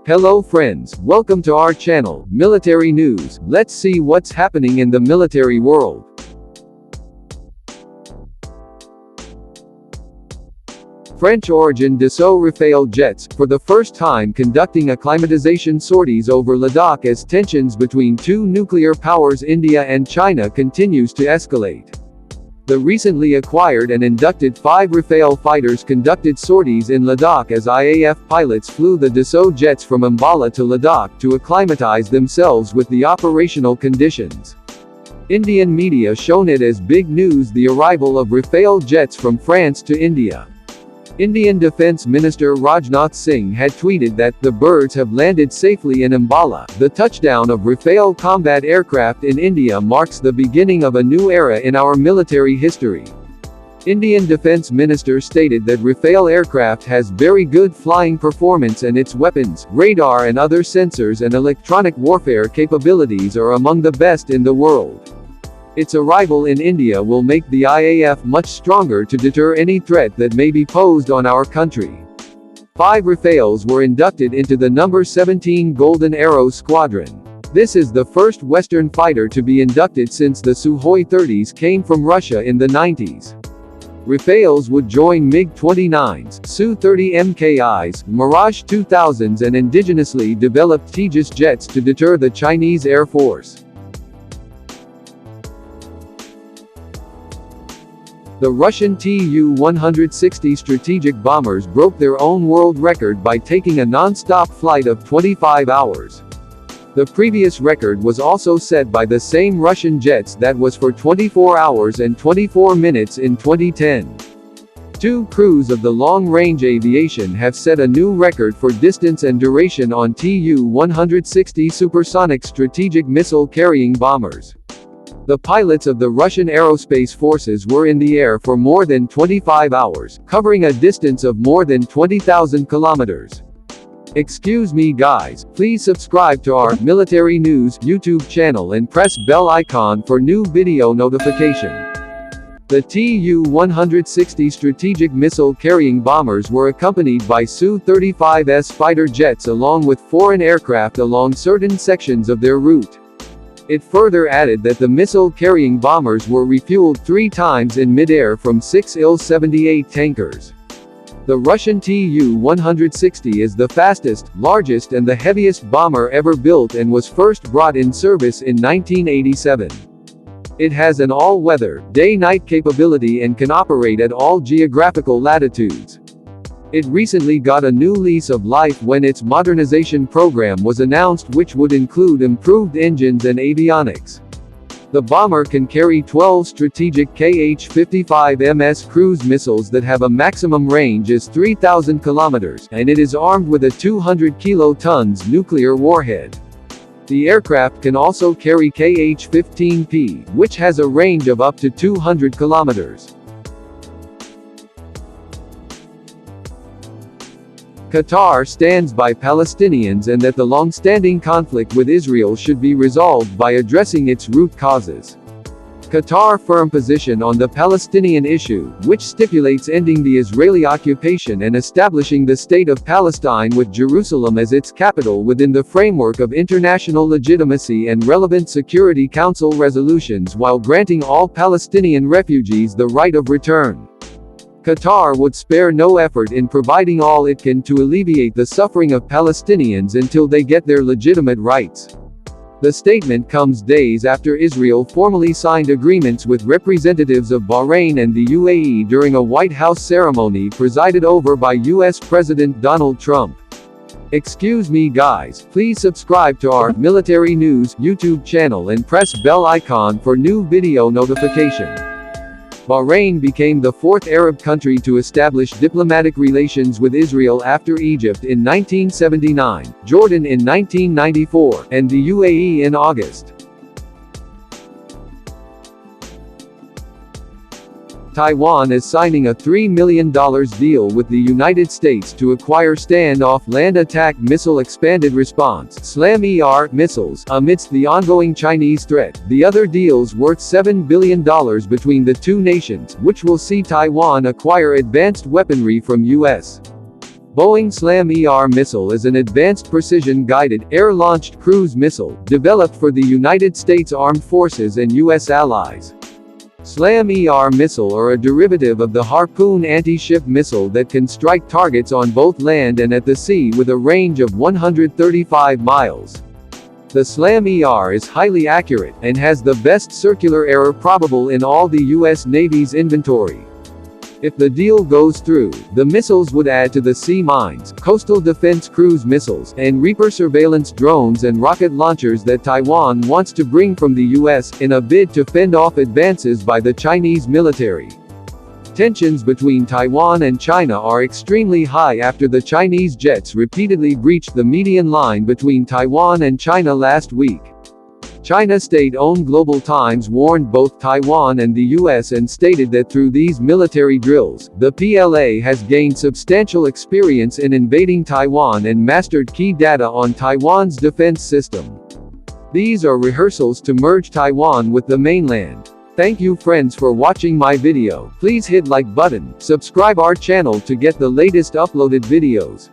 Hello friends, welcome to our channel, Military News. Let's see what's happening in the military world. French-origin Dassault Rafale jets, for the first time conducting acclimatization sorties over Ladakh as tensions between two nuclear powers India and China continues to escalate. The recently acquired and inducted 5 Rafale fighters conducted sorties in Ladakh as IAF pilots flew the Dassault jets from Ambala to Ladakh to acclimatize themselves with the operational conditions. Indian media shown it as big news the arrival of Rafale jets from France to India. Indian Defence Minister Rajnath Singh had tweeted that the birds have landed safely in Ambala. The touchdown of Rafale combat aircraft in India marks the beginning of a new era in our military history. Indian Defence Minister stated that Rafale aircraft has very good flying performance and its weapons, radar and other sensors and electronic warfare capabilities are among the best in the world. Its arrival in India will make the IAF much stronger to deter any threat that may be posed on our country. 5 Rafales were inducted into the No. 17 Golden Arrow Squadron. This is the first Western fighter to be inducted since the Sukhoi 30s came from Russia in the 90s. Rafales would join MiG-29s, Su-30 MKIs, Mirage 2000s and indigenously developed Tejas jets to deter the Chinese Air Force. The Russian Tu-160 strategic bombers broke their own world record by taking a non-stop flight of 25 hours. The previous record was also set by the same Russian jets that was for 24 hours and 24 minutes in 2010. 2 crews of the long-range aviation have set a new record for distance and duration on Tu-160 supersonic strategic missile-carrying bombers. The pilots of the Russian aerospace forces were in the air for more than 25 hours, covering a distance of more than 20,000 kilometers. Excuse me guys, please subscribe to our Military News YouTube channel and press bell icon for new video notification. The Tu-160 strategic missile-carrying bombers were accompanied by Su-35S fighter jets along with foreign aircraft along certain sections of their route. It further added that the missile-carrying bombers were refueled 3 times in mid-air from 6 Il-78 tankers. The Russian Tu-160 is the fastest, largest and the heaviest bomber ever built and was first brought in service in 1987. It has an all-weather, day-night capability and can operate at all geographical latitudes. It recently got a new lease of life when its modernization program was announced, which would include improved engines and avionics. The bomber can carry 12 strategic Kh-55MS cruise missiles that have a maximum range as 3,000 kilometers, and it is armed with a 200 kilotons nuclear warhead. The aircraft can also carry Kh-15P, which has a range of up to 200 kilometers. Qatar stands by Palestinians and that the long-standing conflict with Israel should be resolved by addressing its root causes. Qatar's firm position on the Palestinian issue, which stipulates ending the Israeli occupation and establishing the State of Palestine with Jerusalem as its capital within the framework of international legitimacy and relevant Security Council resolutions while granting all Palestinian refugees the right of return. Qatar would spare no effort in providing all it can to alleviate the suffering of Palestinians until they get their legitimate rights. The statement comes days after Israel formally signed agreements with representatives of Bahrain and the UAE during a White House ceremony presided over by US President Donald Trump. Excuse me guys, please subscribe to our Military News YouTube channel and press bell icon for new video notification. Bahrain became the 4th Arab country to establish diplomatic relations with Israel after Egypt in 1979, Jordan in 1994, and the UAE in August. Taiwan is signing a $3 million deal with the United States to acquire Stand-Off Land Attack Missile Expanded Response (SLAM-ER) missiles, amidst the ongoing Chinese threat. The other deals worth $7 billion between the two nations, which will see Taiwan acquire advanced weaponry from U.S. Boeing SLAM-ER missile is an advanced precision-guided, air-launched cruise missile, developed for the United States Armed Forces and U.S. allies. SLAM-ER missile are a derivative of the Harpoon anti-ship missile that can strike targets on both land and at the sea with a range of 135 miles. The SLAM-ER is highly accurate, and has the best circular error probable in all the U.S. Navy's inventory. If the deal goes through, the missiles would add to the sea mines, coastal defense cruise missiles, and Reaper surveillance drones and rocket launchers that Taiwan wants to bring from the U.S., in a bid to fend off advances by the Chinese military. Tensions between Taiwan and China are extremely high after the Chinese jets repeatedly breached the median line between Taiwan and China last week. China state-owned Global Times warned both Taiwan and the U.S. and stated that through these military drills, the PLA has gained substantial experience in invading Taiwan and mastered key data on Taiwan's defense system. These are rehearsals to merge Taiwan with the mainland. Thank you friends for watching my video. Please hit like button, subscribe our channel to get the latest uploaded videos.